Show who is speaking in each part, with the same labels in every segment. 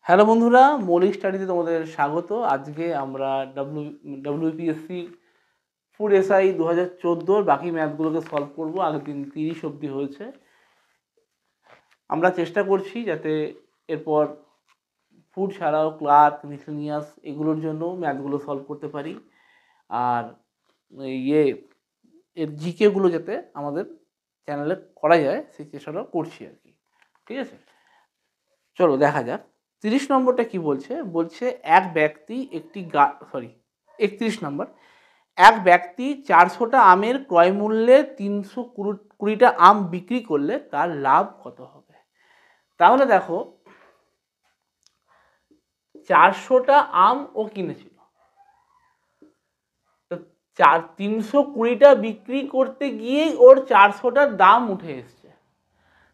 Speaker 1: Hello বন্ধুরা, মৌলিক স্টাডিতে তোমাদের স্বাগত। আজকে আমরা ডব্লিউপিএসসি ফুড এসআই 2014 বাকি ম্যাথগুলোকে সলভ করব। আগের দিন 30 অবধি হয়েছে। আমরা চেষ্টা করছি যাতে এরপর ফুড ছাড়াও ক্লার্ক, মিসেলিনিয়াস এগুলোর জন্য ম্যাথগুলো সলভ করতে পারি। আর এর জিকেগুলো যাতে আমাদের চ্যানেলে করা যায় সেই চেষ্টাটাও করছি আর কি। ঠিক আছে, চলো দেখা যাক 30 নম্বরটা কি বলছে। বলছে এক ব্যক্তি একটি 31 নম্বর, এক ব্যক্তি 400টা আমের ক্রয় মূল্যে 320টা আম বিক্রি করলে তার লাভ কত হবে? তাহলে দেখো, 400টা আম ও কিনেছিল, তো 320টা বিক্রি করতে গিয়েই ওর 400টার দাম উঠে এসছে।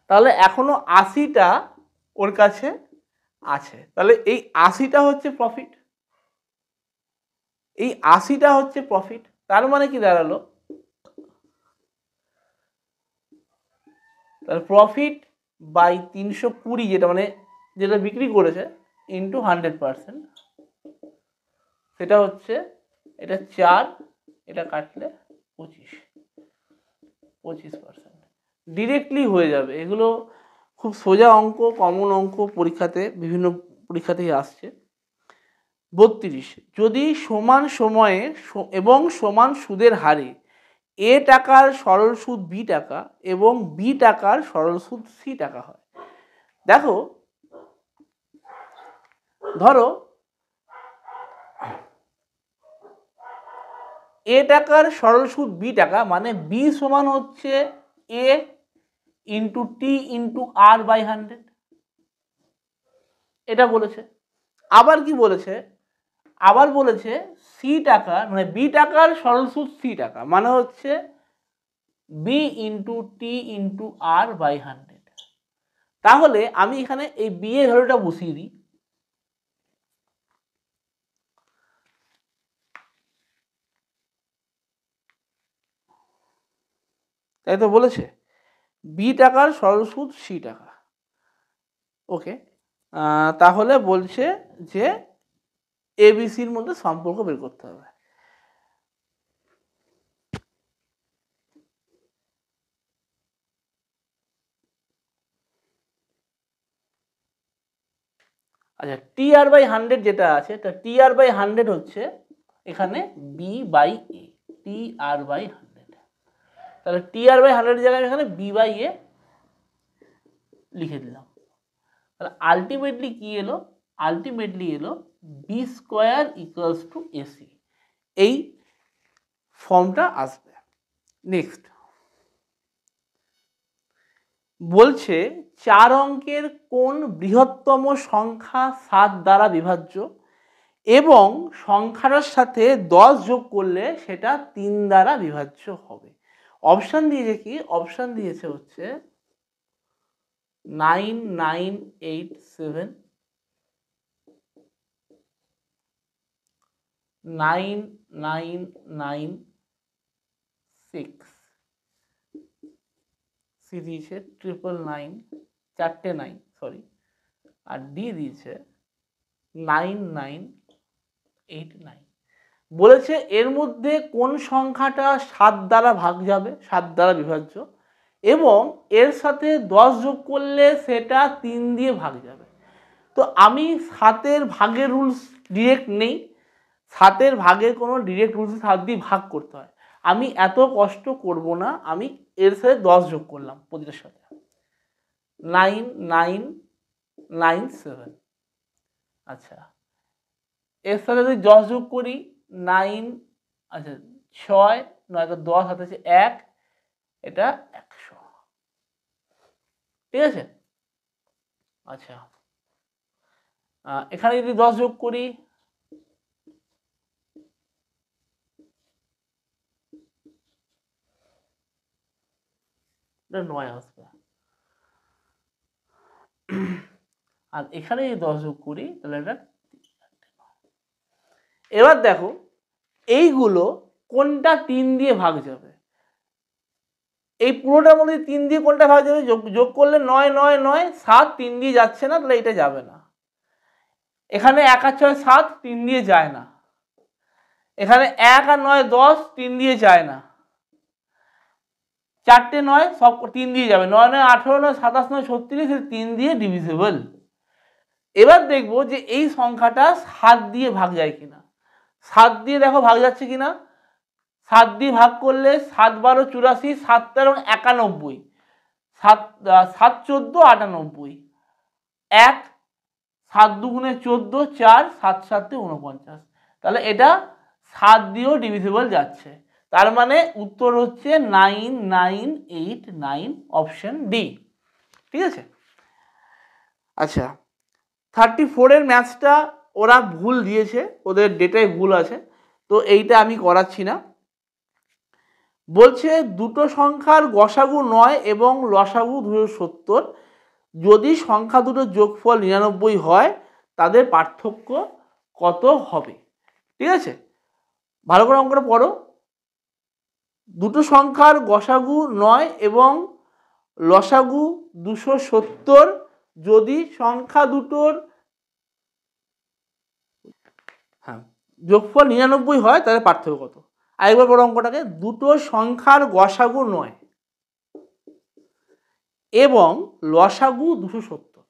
Speaker 1: তাহলে এখনো 80টা ওর কাছে আছে। তাহলে এই 80টা হচ্ছে প্রফিট, এই 80টা হচ্ছে প্রফিট। তার মানে কি দাঁড়ালো, তার প্রফিট বাই 320, যেটা মানে যেটা বিক্রি করেছে, ইন্টু 100%, সেটা হচ্ছে এটা 4, এটা কাটলে 25%। ডিরেক্টলি হয়ে যাবে। এগুলো খুব সোজা অঙ্ক, কমন অঙ্ক, পরীক্ষাতে বিভিন্ন পরীক্ষাতেই আসছে। 32, যদি সমান সময়ে এবং সমান সুদের হারে এ টাকার সরল সুদ বি টাকা এবং বি টাকার সরল সুদ সি টাকা হয়। দেখো, ধরো এ টাকার সরল সুদ বি টাকা, মানে বি সমান হচ্ছে A into T into R by 100, এটা বলেছে। আবার কি বলেছে, আবার বলেছে সি টাকা মানে বি টাকার সরল সুদ সি টাকা, মানে হচ্ছে B into T into R by 100। তাহলে আমি এখানে এই বি এর ভ্যালুটা বসিয়ে দিই। তাই তো বলেছে বি টাকার সরল সুদ সি টাকা। ওকে, তাহলে বলছে যে এবিসির মধ্যে সম্পর্ক বের করতে হবে। আচ্ছা, টি আর বাই 100 যেটা আছে, তা টি আর বাই 100 হচ্ছে এখানে B by A, T R by 100। তাহলে টি আর বাই 100 জায়গায় এখানে বি বাই এ লিখে দিলাম। তাহলে আলটিমেটলি কি এলো, আলটিমেটলি এলো B square equals to AC, এই ফর্মটা আসবে। নেক্সট বলছে 4 অঙ্কের কোন বৃহত্তম সংখ্যা 7 দ্বারা বিভাজ্য এবং সংখ্যাটার সাথে 10 যোগ করলে সেটা 3 দ্বারা বিভাজ্য হবে। অপশান দিয়েছে কি, অপশান দিয়েছে হচ্ছে 9987, 9996, সি দিয়েছে 999, 4টে 9 সরি, আর ডি দিয়েছে 9989। বলেছে এর মধ্যে কোন সংখ্যাটা 7 দ্বারা ভাগ যাবে, 7 দ্বারা বিভাজ্য, এবং এর সাথে 10 যোগ করলে সেটা 3 দিয়ে ভাগ যাবে। তো আমি 7-এর ভাগের রুলস ডিরেক্ট নেই, 7-এর ভাগের কোনো ডিরেক্ট রুলস 7 দিয়ে ভাগ করতে হয়। আমি এত কষ্ট করব না, আমি এর সাথে 10 যোগ করলাম প্রতিটার সাথে, 9997। আচ্ছা, এর সাথে যদি 10 যোগ করি 9, আচ্ছা 6 নয়তো 10 হাতে আছে 1, এটা 100। ঠিক আছে, আচ্ছা এখানে যদি 10 যোগ করি, এটা 9 আসবে, আর এখানে যদি 10 যোগ করি তাহলে এটা। এবার দেখো এইগুলো কোনটা 3 দিয়ে ভাগ যাবে, এই পুরোটার মধ্যে 3 দিয়ে কোনটা ভাগ যাবে, যোগ করলে 9 9 9, 7 3 দিয়ে যাচ্ছে না, তাহলে এটা যাবে না। এখানে 1 আর 6 7, 3 দিয়ে যায় না। এখানে 1 আর 9 10, 3 দিয়ে যায় না। 4টে 9 সব 3 দিয়ে যাবে, 9 9 18 9 27 9 36, 3 দিয়ে ডিভিজিবল। এবার দেখবো যে এই সংখ্যাটা 7 দিয়ে ভাগ যায় কিনা। 7 দিয়ে দেখো ভাগ যাচ্ছে কিনা। 7 দিয়ে ভাগ করলে 7 12 84, 7 13 91, 7 7 14 98, 1 7 2 14, 4 7 7 49। তাহলে এটা 7 দিয়েও ডিভিজিবল যাচ্ছে। তার মানে উত্তর হচ্ছে 9989, অপশন ডি। ঠিক আছে। আচ্ছা, 34-এর ম্যাথসটা ওরা ভুল দিয়েছে, ওদের ডেটায় ভুল আছে, তো এইটা আমি করাচ্ছি না। বলছে দুটো সংখ্যার গসাগু 9 এবং লসাগু 270, যদি সংখ্যা দুটোর যোগফল 99 হয় তাদের পার্থক্য কত হবে। ঠিক আছে, ভালো করে অঙ্কটা পড়ো। দুটো সংখ্যার গসাগু 9 এবং লসাগু 270, যদি সংখ্যা দুটোর যোগফল 99 হয় তাহলে পার্থক্য কত। আরেকবার বড় অঙ্কটাকে, দুটো সংখ্যার গসাগু 9 এবং লসাগু 270,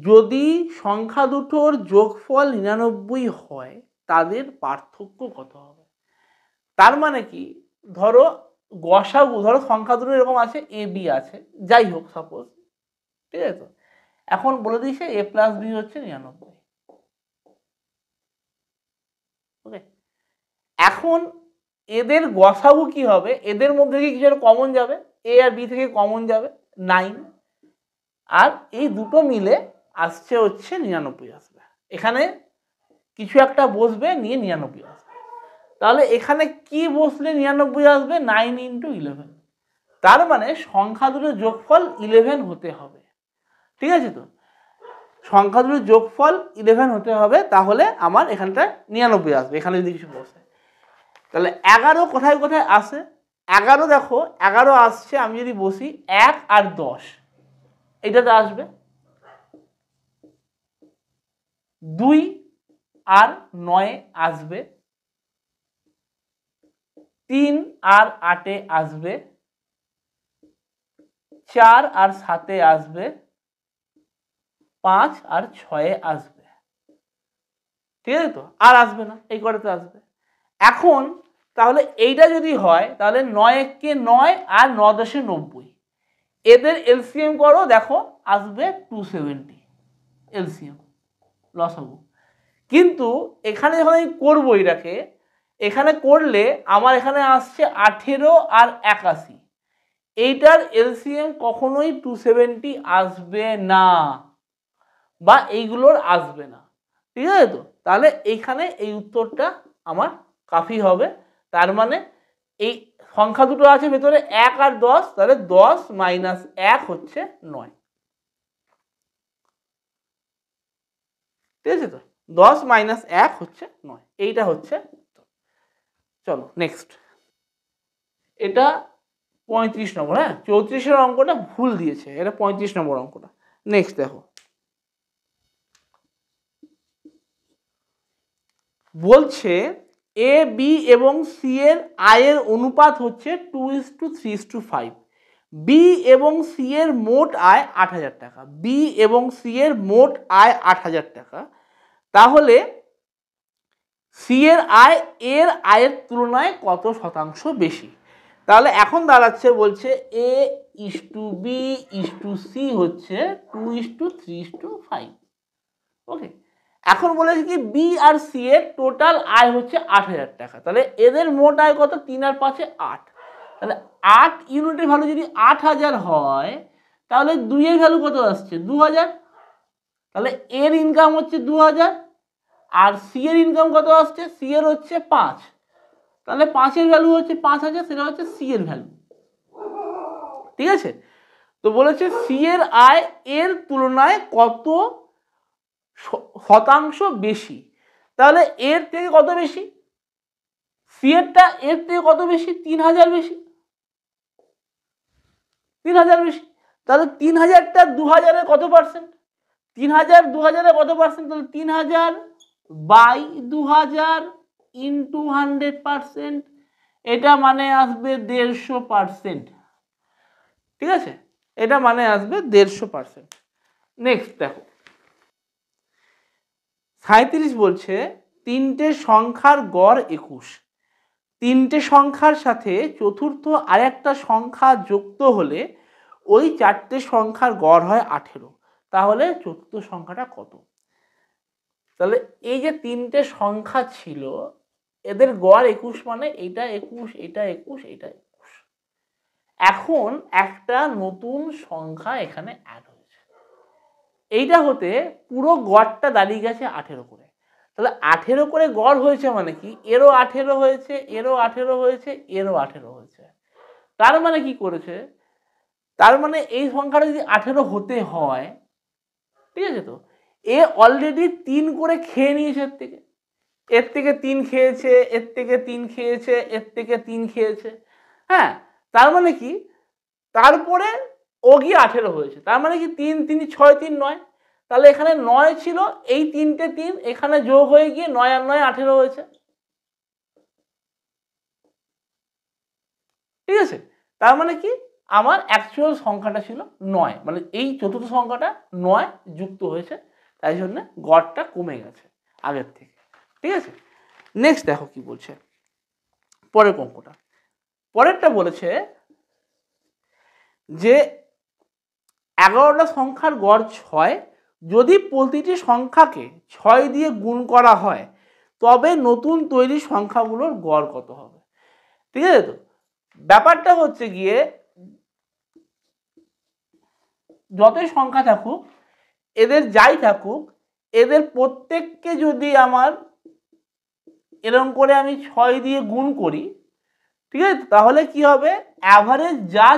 Speaker 1: যদি সংখ্যা দুটোর যোগফল 99 হয় তাদের পার্থক্য কত হবে। তার মানে কি, ধরো গসাগু, ধরো সংখ্যা দুটো এরকম আছে, এ বি আছে, যাই হোক সাপোজ, ঠিক আছে। তো এখন বলে দিয়েছে a প্লাস বি হচ্ছে 99। ওকে, এখন এদের গসাগু কি হবে, এদের মধ্যে কি কিছু একটা কমন যাবে, এ আর বি থেকে কমন যাবে 9, আর এই দুটো মিলে আসছে হচ্ছে 99 আসবে। এখানে কিছু একটা বসবে, নিয়ে 99 আসবে। তাহলে এখানে কি বসলে 99 আসবে, 9 × 11। তার মানে সংখ্যা দুটোর যোগফল 11 হতে হবে। ঠিক আছে, তো সংখ্যা দুটোর যোগফল 11 হতে হবে, তাহলে আমার এখানটায় 99 আসবে, এখানে যদি কিছু বসে। তাহলে 11 কোথায় কোথায় আসে, 11 দেখো 11 আসছে, আমি যদি বসি 1 আর 10, এইটাতে আসবে। 2 আর 9 আসবে, 3 আর 8 আসবে, 4 আর 7 আসবে, 5 আর 6 আসবে। ঠিক আছে, তো আর আসবে না, এই কটাতে আসবে। এখন তাহলে এইটা যদি হয় তাহলে 9 কে 9 আর 9 10 90, এদের এলসিএম করো, দেখো আসবে 270 এলসিএম লসাগু। কিন্তু এখানে যখন আমি করবো এটাকে, এখানে করলে আমার এখানে আসছে 18 আর 81, এইটার এলসিএম কখনোই 270 আসবে না, বা এইগুলোর আসবে না। ঠিক আছে, তো তাহলে এইখানে এই উত্তরটা আমার কাফি হবে। তার মানে এই সংখ্যা দুটো আছে ভেতরে 1 আর 10, তাহলে 10 - 1 হচ্ছে 9। ঠিক আছে, তো 10 - 1 হচ্ছে 9, এইটা হচ্ছে। চলো নেক্সট, এটা 35 নম্বর। হ্যাঁ, 34-এর অঙ্কটা ভুল দিয়েছে, এটা 35 নম্বর অঙ্কটা। নেক্সট দেখো, বলছে এ বি এবং সি এর আয়ের অনুপাত হচ্ছে 2:3:5। বি এবং সি এর মোট আয় 8,000 টাকা। বি এবং সি এর মোট আয় 8,000 টাকা, তাহলে সি এর আয় এর আয়ের তুলনায় কত শতাংশ বেশি। তাহলে এখন দাঁড়াচ্ছে, বলছে এ ইসটু বি ইসটু সি হচ্ছে 2:3:5। ওকে, এখন বলেছে কি বি আর সি এর টোটাল আয় হচ্ছে 8,000 টাকা। তাহলে এদের মোট আয় কত, 3 আর 5 8। তাহলে 8 ইউনিটের ভ্যালু যদি 8,000 হয়, তাহলে 2 এর ভ্যালু কত আসছে, 2,000। তাহলে এর ইনকাম হচ্ছে 2,000, আর সি এর ইনকাম কত আসছে, সি এর হচ্ছে 5। তাহলে 5 এর ভ্যালু হচ্ছে 5,000, সেটা হচ্ছে সি এর ভ্যালু। ঠিক আছে, তো বলেছে সি এর আয় এর তুলনায় কত শতাংশ বেশি। তাহলে এর থেকে কত বেশি, সি এরটা এর থেকে কত বেশি, 3,000 বেশি, 3,000 বেশি। তাহলে 3,000টা 2,000-এর কত পার্সেন্ট, 3000 2000-এ কত পার্সেন্ট? তাহলে 3000 বাই 2000 ইন্টু 100%, এটা মানে আসবে 150%। ঠিক আছে, এটা মানে আসবে 150%। নেক্সট দেখো 37 বলছে তিনটে সংখ্যার গড় 21, তিনটে সংখ্যার সাথে চতুর্থ আরেকটা সংখ্যা যুক্ত হলে ওই চারটে সংখ্যার গড় হয় 18, তাহলে চতুর্থ সংখ্যাটা কত? তাহলে এই যে তিনটে সংখ্যা ছিল এদের গড় 21, মানে এটা 21, এটা 21, এটা 21। এখন একটা নতুন সংখ্যা এখানে অ্যাড হয়েছে, এইটা হতে পুরো গড়টা দাঁড়িয়ে গেছে 18 করে। তাহলে 18 করে গড় হয়েছে মানে কি, এরও 18 হয়েছে, এরও 18 হয়েছে, এরও 18 হয়েছে। তার মানে কি করেছে, তার মানে এই সংখ্যাটা যদি 18 হতে হয়, ঠিক আছে, তো এ অলরেডি 3 করে খেয়ে নিয়েছে, এর থেকে 3 খেয়েছে, এর থেকে 3 খেয়েছে, এর থেকে 3 খেয়েছে। হ্যাঁ, তার মানে কি, তারপরে ও গিয়ে 18 হয়েছে, তার মানে কি 3 3 6 3 9, তাহলে এখানে 9 ছিল, এই তিনটে 3 এখানে যোগ হয়ে গিয়ে 9 আর 9 18 হয়েছে। ঠিক আছে, তার মানে কি আমার অ্যাকচুয়াল সংখ্যাটা ছিল 9, মানে এই চতুর্থ সংখ্যাটা 9 যুক্ত হয়েছে, তাই জন্য গড়টা কমে গেছে আগের থেকে। ঠিক আছে, নেক্সট দেখো কি বলছে পরের অঙ্কটা। পরেরটা বলেছে যে 11টা সংখ্যার গড় 6, যদি প্রতিটি সংখ্যাকে 6 দিয়ে গুণ করা হয় তবে নতুন তৈরি সংখ্যাগুলোর গড় কত হবে? ঠিক আছে, তো ব্যাপারটা হচ্ছে গিয়ে যতই সংখ্যা থাকুক, এদের যাই থাকুক, এদের প্রত্যেককে যদি আমার এরকম করে আমি 6 দিয়ে গুণ করি, ঠিক আছে, তাহলে কি হবে, অ্যাভারেজ যা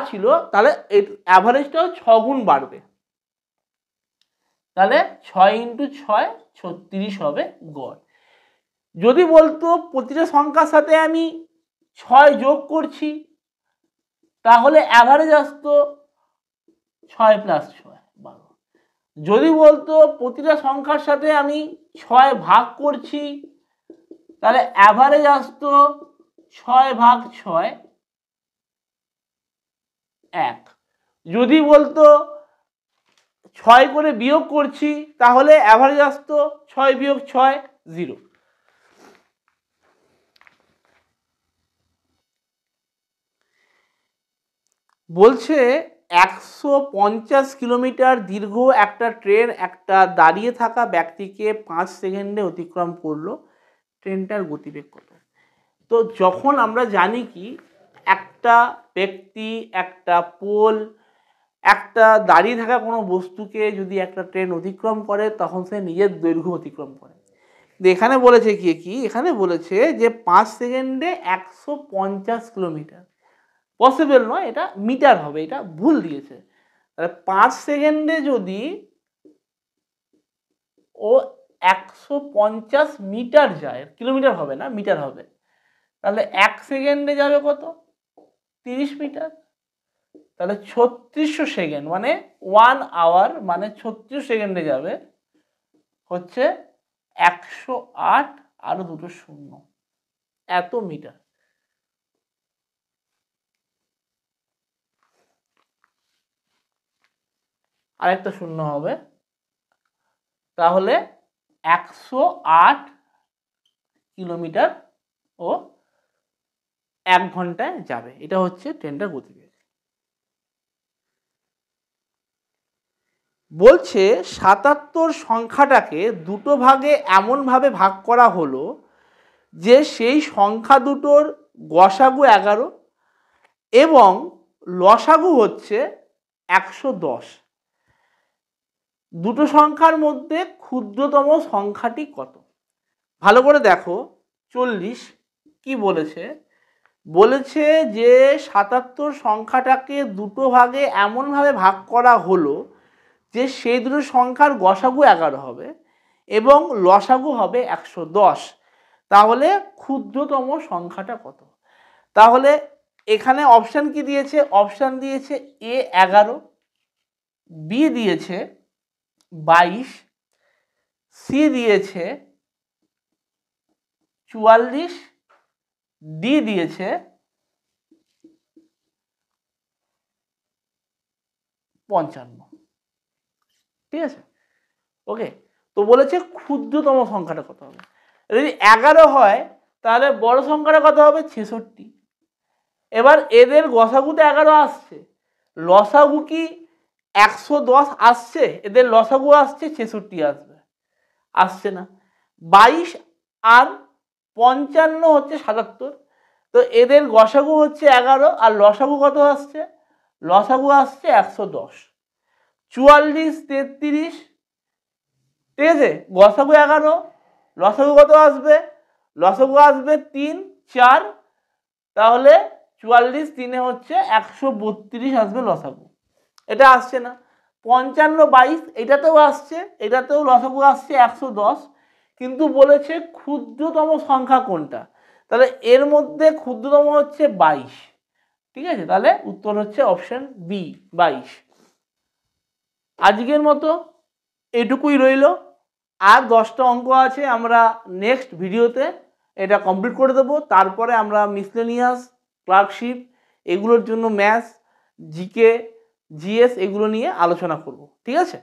Speaker 1: ছিল তাহলে অ্যাভারেজটাও 6 গুণ বাড়বে। তাহলে 6 ইন্টু 6 36 হবে গড়। যদি বলতো প্রতিটা সংখ্যার সাথে আমি 6 যোগ করছি, তাহলে অ্যাভারেজ আসতো 6 প্লাস 6 12। যদি বলতো প্রতিটা সংখ্যার সাথে আমি 6 ভাগ করছি, তাহলে অ্যাভারেজ আসতো 6 ভাগ 6 1। যদি বলতো 6 করে বিয়োগ করছি, তাহলে অ্যাভারেজ আসতো 6 বিয়োগ 6 0। বলছে 150 কিলোমিটার দীর্ঘ একটা ট্রেন একটা দাঁড়িয়ে থাকা ব্যক্তিকে 5 সেকেন্ডে অতিক্রম করলো, ট্রেনটার গতিবেগ কত? তো যখন আমরা জানি কি একটা ব্যক্তি, একটা পোল, একটা দাঁড়িয়ে থাকা কোনো বস্তুকে যদি একটা ট্রেন অতিক্রম করে তখন সে নিজের দৈর্ঘ্য অতিক্রম করে। এখানে বলেছে কি এখানে বলেছে যে 5 সেকেন্ডে 150 কিলোমিটার, পসিবল নয়, এটা মিটার হবে, এটা ভুল দিয়েছে। তাহলে 5 সেকেন্ডে যদি ও 150 মিটার যায়, কিলোমিটার হবে না, মিটার হবে, তাহলে 1 সেকেন্ডে যাবে কত, 30 মিটার। তাহলে 3600 সেকেন্ড মানে 1 আওয়ার, মানে 36 সেকেন্ডে যাবে হচ্ছে 108 আরো দুটো শূন্য এত মিটার। আরেকটা শূন্য হবে, তাহলে 108 কিলোমিটার ও 1 ঘন্টায় যাবে। এটা হচ্ছে ট্রেনটার গতিবেগ। বলছে 77 সংখ্যাটাকে দুটো ভাগে এমনভাবে ভাগ করা হলো যে সেই সংখ্যা দুটোর গসাগু 11 এবং লসাগু হচ্ছে 110। দুটো সংখ্যার মধ্যে ক্ষুদ্রতম সংখ্যাটি কত? ভালো করে দেখো 40 কি বলেছে, বলেছে যে 77 সংখ্যাটাকে দুটো ভাগে এমনভাবে ভাগ করা হলো যে সেই দুটো সংখ্যার গসাগু 11 হবে এবং লসাগু হবে 110। তাহলে ক্ষুদ্রতম সংখ্যাটা কত? তাহলে এখানে অপশান কি দিয়েছে, অপশান দিয়েছে A 11, বি দিয়েছে 22, সি দিয়েছে 44, ডি দিয়েছে 55। ঠিক আছে, ওকে। তো বলেছে ক্ষুদ্রতম সংখ্যাটা কত হবে। যদি 11 হয় তাহলে বড় সংখ্যাটা কত হবে, 66। এবার এদের গসাগুতে 11 আসছে, লসাগু কি 110 আসছে? এদের লসাগু আসছে 66 আসবে, আসছে না। 22 আর 55 হচ্ছে 77, তো এদের গসাগু হচ্ছে 11 আর লসাগু কত আসছে, লসাগু আসছে 110। 44, 33, ঠিক আছে, গসাগু 11, লসাগু কত আসবে, লসাগু আসবে 3, 4, তাহলে 44 3 হচ্ছে 132 আসবে লসাগু, এটা আসছে না। 55, 22 এটাতেও আসছে, এটাতেও লসাগু আসছে 110, কিন্তু বলেছে ক্ষুদ্রতম সংখ্যা কোনটা, তাহলে এর মধ্যে ক্ষুদ্রতম হচ্ছে 22। ঠিক আছে, তাহলে উত্তর হচ্ছে অপশন বি 22। আজকের মতো এটুকুই রইল, আর 10টা অঙ্ক আছে, আমরা নেক্সট ভিডিওতে এটা কমপ্লিট করে দেবো। তারপরে আমরা মিসলেনিয়াস, ক্লার্কশিপ, এগুলোর জন্য ম্যাথস, জিকে, জিএস এগুলো নিয়ে আলোচনা করব। ঠিক আছে।